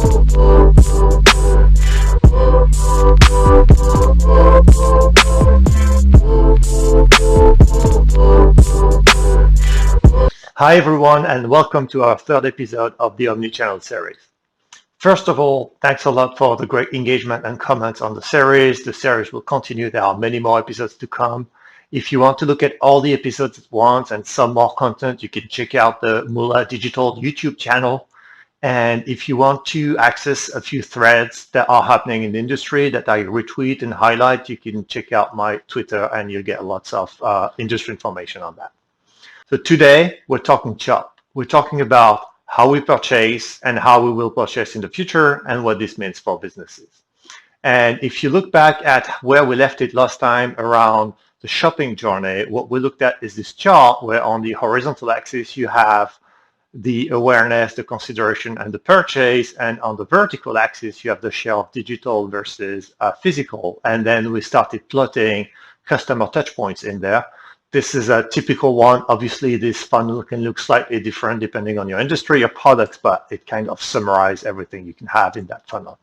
Hi everyone, and welcome to our third episode of the Omnichannel series. First of all, thanks a lot for the great engagement and comments on the series. The series will continue. There are many more episodes to come. If you want to look at all the episodes at once and some more content, you can check out the 𝐁𝐤 Digital YouTube channel. And if you want to access a few threads that are happening in the industry that I retweet and highlight, you can check out my Twitter and you'll get lots of industry information on that. So today we're talking shop. We're talking about how we purchase and how we will purchase in the future and what this means for businesses. And if you look back at where we left it last time around the shopping journey, what we looked at is this chart where on the horizontal axis you have the awareness, the consideration, and the purchase, and on the vertical axis you have the share of digital versus physical. And then we started plotting customer touch points in there. This is a typical one. Obviously, this funnel can look slightly different depending on your industry, your products, but it kind of summarizes everything you can have in that funnel.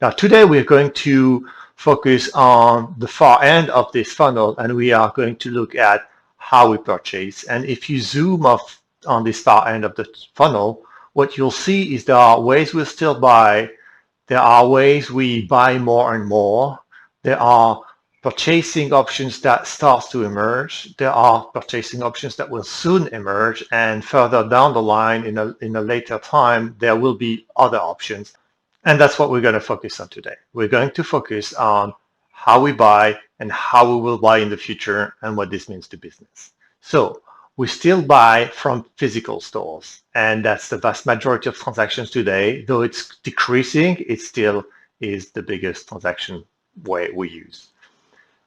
Now, today we're going to focus on the far end of this funnel, and we are going to look at how we purchase. And if you zoom off on this far end of the funnel, what you'll see is there are ways we still buy. There are ways we buy more and more. There are purchasing options that starts to emerge. There are purchasing options that will soon emerge, and further down the line in a later time, there will be other options. And that's what we're going to focus on today. We're going to focus on how we buy and how we will buy in the future and what this means to business. So we still buy from physical stores, and that's the vast majority of transactions today. Though it's decreasing, it still is the biggest transaction way we use.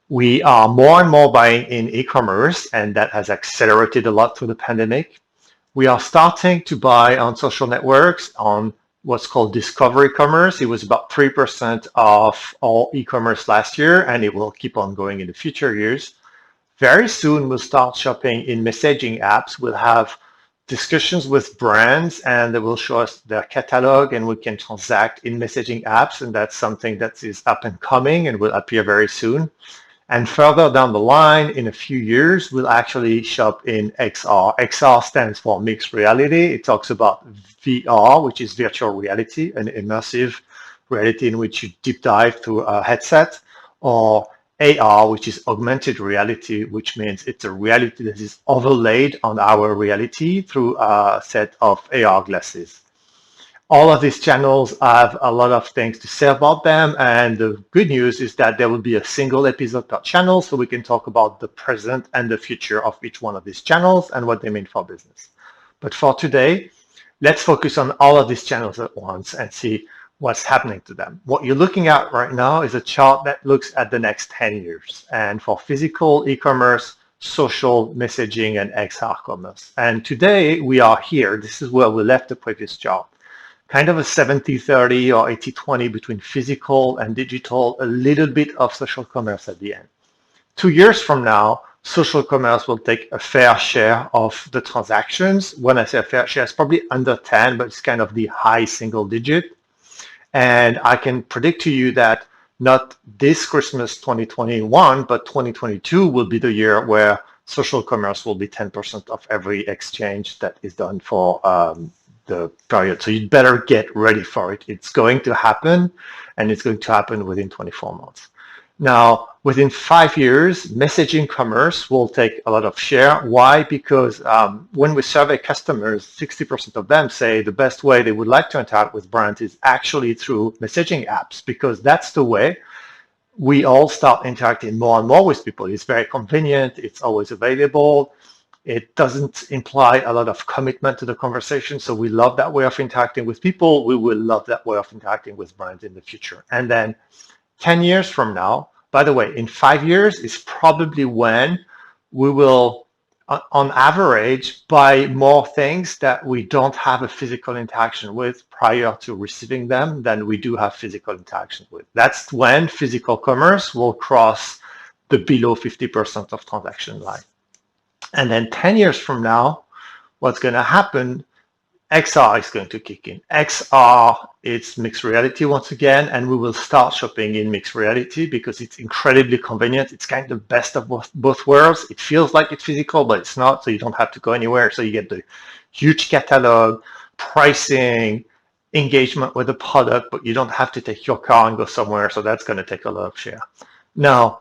We are more and more buying in e-commerce, and that has accelerated a lot through the pandemic. We are starting to buy on social networks on what's called discovery commerce. It was about 3% of all e-commerce last year, and it will keep on going in the future years. Very soon, we'll start shopping in messaging apps. We'll have discussions with brands, and they will show us their catalog, and we can transact in messaging apps, and that's something that is up and coming and will appear very soon. And further down the line, in a few years, we'll actually shop in XR. XR stands for mixed reality. It talks about VR, which is virtual reality, an immersive reality in which you deep dive through a headset, or AR, which is augmented reality, which means it's a reality that is overlaid on our reality through a set of AR glasses. All of these channels have a lot of things to say about them, and the good news is that there will be a single episode per channel, so we can talk about the present and the future of each one of these channels and what they mean for business. But for today, let's focus on all of these channels at once and see what's happening to them. What you're looking at right now is a chart that looks at the next 10 years, and for physical e-commerce, social, messaging, and XR commerce. And today we are here. This is where we left the previous chart. Kind of a 70-30 or 80-20 between physical and digital, a little bit of social commerce at the end. 2 years from now, social commerce will take a fair share of the transactions. When I say a fair share, it's probably under 10, but it's kind of the high single digit. And I can predict to you that not this Christmas 2021, but 2022 will be the year where social commerce will be 10% of every exchange that is done for the period. So you'd better get ready for it. It's going to happen, and it's going to happen within 24 months. Now, within 5 years, messaging commerce will take a lot of share. Why? Because when we survey customers, 60% of them say the best way they would like to interact with brands is actually through messaging apps, because that's the way we all start interacting more and more with people. It's very convenient. It's always available. It doesn't imply a lot of commitment to the conversation. So we love that way of interacting with people. We will love that way of interacting with brands in the future. And then 10 years from now, by the way, in 5 years is probably when we will, on average, buy more things that we don't have a physical interaction with prior to receiving them than we do have physical interaction with. That's when physical commerce will cross the below 50% of transaction line. And then 10 years from now, what's going to happen, XR is going to kick in. XR, it's mixed reality once again, and we will start shopping in mixed reality because it's incredibly convenient. It's kind of the best of both worlds. It feels like it's physical, but it's not, so you don't have to go anywhere. So you get the huge catalog, pricing, engagement with the product, but you don't have to take your car and go somewhere, so that's going to take a lot of share. Now,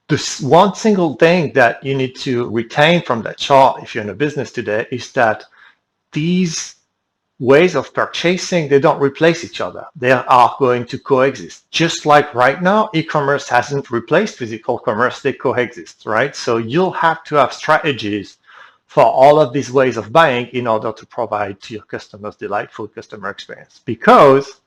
this one single thing that you need to retain from that chart if you're in a business today is that these ways of purchasing, they don't replace each other. They are going to coexist. Just like right now, e-commerce hasn't replaced physical commerce, they coexist, right? So you'll have to have strategies for all of these ways of buying in order to provide to your customers delightful customer experience. Because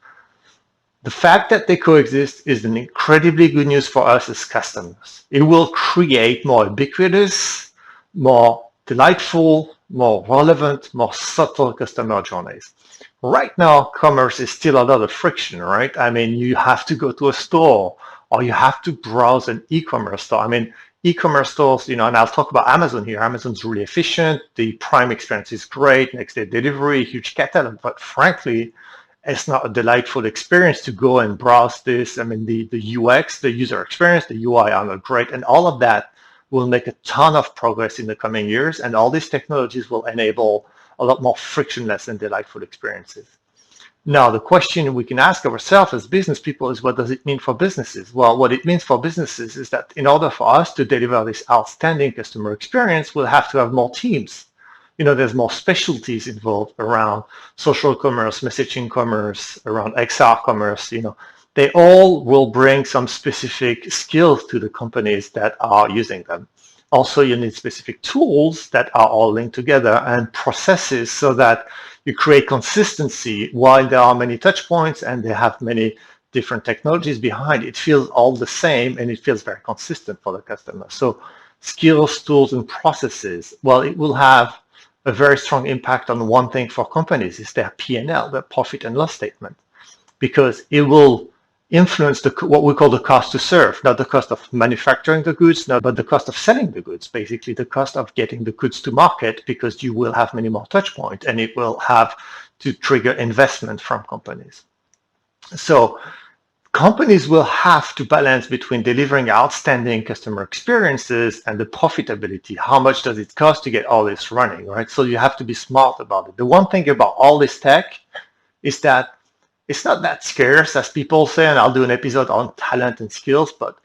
the fact that they coexist is an incredibly good news for us as customers. It will create more ubiquitous, more delightful, more relevant, more subtle customer journeys. Right now, commerce is still a lot of friction, right? I mean, you have to go to a store or you have to browse an e-commerce store. I mean, e-commerce stores, and I'll talk about Amazon here. Amazon's really efficient. The Prime experience is great. Next day delivery, huge catalog, but frankly, it's not a delightful experience to go and browse this. I mean, the UX, the user experience, the UI are not great, and all of that will make a ton of progress in the coming years, and all these technologies will enable a lot more frictionless and delightful experiences. Now, the question we can ask ourselves as business people is, what does it mean for businesses? Well, what it means for businesses is that in order for us to deliver this outstanding customer experience, we'll have to have more teams. There's more specialties involved around social commerce, messaging commerce, around XR commerce. They all will bring some specific skills to the companies that are using them. Also, you need specific tools that are all linked together and processes so that you create consistency while there are many touch points and they have many different technologies behind. It feels all the same and it feels very consistent for the customer. So skills, tools, and processes, well, it will have a very strong impact on one thing for companies is their P&L, their profit and loss statement, because it will influence what we call the cost to serve, not the cost of manufacturing the goods, but the cost of selling the goods, basically the cost of getting the goods to market, because you will have many more touch points and it will have to trigger investment from companies. So companies will have to balance between delivering outstanding customer experiences and the profitability. How much does it cost to get all this running, right? So you have to be smart about it. The one thing about all this tech is that it's not that scarce as people say, and I'll do an episode on talent and skills, but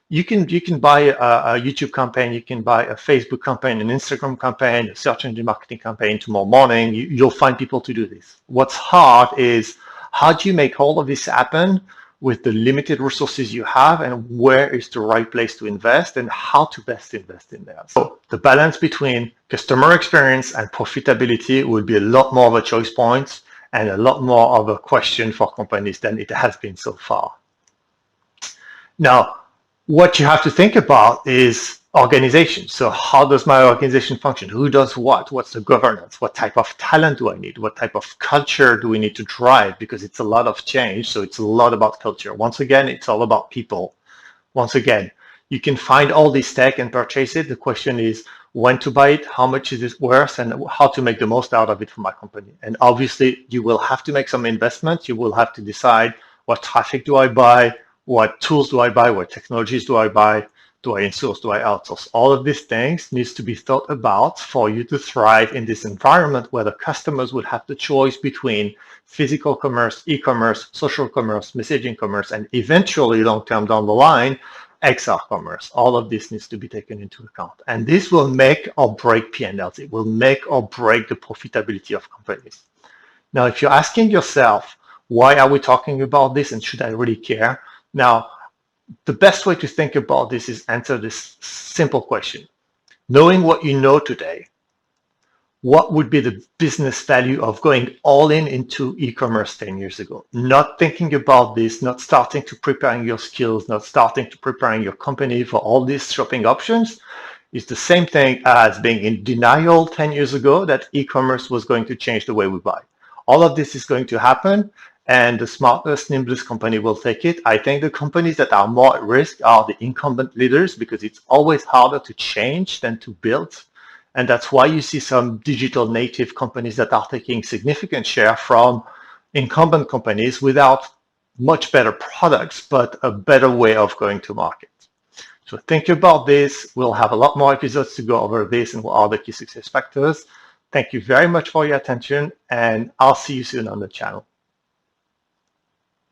you can buy a YouTube campaign, you can buy a Facebook campaign, an Instagram campaign, a search engine marketing campaign tomorrow morning. You'll find people to do this. What's hard is, how do you make all of this happen with the limited resources you have, and where is the right place to invest and how to best invest in there? So the balance between customer experience and profitability will be a lot more of a choice point and a lot more of a question for companies than it has been so far. Now, what you have to think about is organization. So how does my organization function? Who does what? What's the governance? What type of talent do I need? What type of culture do we need to drive? Because it's a lot of change, so it's a lot about culture. Once again, it's all about people. Once again, you can find all this tech and purchase it. The question is when to buy it, how much is it worth, and how to make the most out of it for my company. And obviously, you will have to make some investments. You will have to decide, what traffic do I buy? What tools do I buy? What technologies do I buy? Do I insource? Do I outsource? All of these things needs to be thought about for you to thrive in this environment where the customers would have the choice between physical commerce, e-commerce, social commerce, messaging commerce, and eventually long-term down the line, XR commerce. All of this needs to be taken into account. And this will make or break P&Ls. It will make or break the profitability of companies. Now, if you're asking yourself, why are we talking about this and should I really care? Now, the best way to think about this is answer this simple question. Knowing what you know today, what would be the business value of going all in into e-commerce 10 years ago? Not thinking about this, not starting to preparing your skills, not starting to preparing your company for all these shopping options is the same thing as being in denial 10 years ago that e-commerce was going to change the way we buy. All of this is going to happen, and the smartest, nimblest company will take it. I think the companies that are more at risk are the incumbent leaders, because it's always harder to change than to build. And that's why you see some digital native companies that are taking significant share from incumbent companies without much better products, but a better way of going to market. So think about this. We'll have a lot more episodes to go over this and what are the key success factors. Thank you very much for your attention, and I'll see you soon on the channel.